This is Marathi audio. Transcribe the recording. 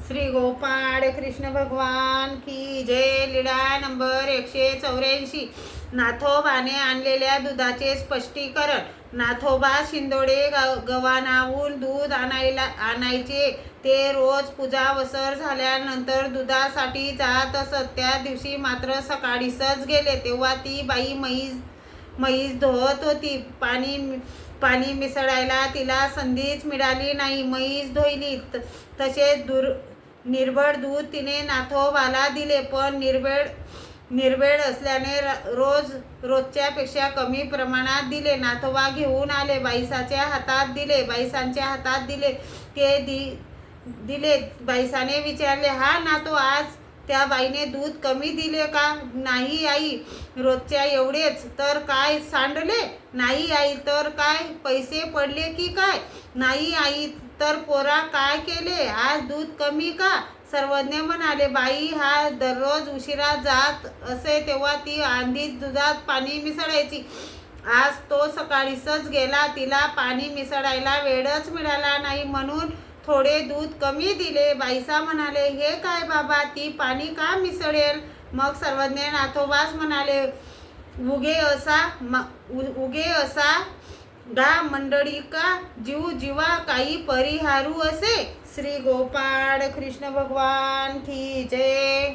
श्री गोपाळ कृष्ण भगवान की जय। लीळा नंबर 184। नाथोबाने आणलेल्या दुधाचे स्पष्टीकरण। नाथोबा शिंदोडे गव्हाणाहून दूध आणायचे. ते रोज पूजा वसर झाल्यानंतर दुधासाठी जात असत. त्या दिवशी मात्र सकाळीच गेले तेव्हा ती बाई म्हैस धुवत होती. पाणी मिसळायला तिला संधीच मिळाली नाही. म्हैस धुतली. तसेच निर्भळ दूध तिने नाथोबाला दिले, पण निर्भेळ असल्याने रोजच्या पेक्षा कमी प्रमाणात दिले. नाथोबा घेऊन आले. बाईसाच्या हातात दिले. ते दिले. बाईसाने विचारले, हा नातो आज त्या बाईने दूध कमी दिले का? नाही आई, रोजच्या एवढेच. तर काय सांडले? नाही आई, तर काय पैसे पडले की काय? नाही आई, तर पोरा काय केले? आज दूध कमी का? सर्वज्ञ म्हणाले, बाई हा दररोज उशिरा जात असे तेव्हा ती आधीच दुधात पाणी मिसळायची. आज तो सकाळीच गेला. तिला पाणी मिसळायला वेळच मिळाला नाही म्हणून थोडे दूध कमी दिले. बाईसा म्हणाले, हे काय बाबा, ती पाणी का मिसळेल? मग सर्वज्ञ नाथोबास म्हणाले, उगे असा गा मंडळी का जीवा काही परिहारू असे। श्री गोपाळ कृष्ण भगवान की जय।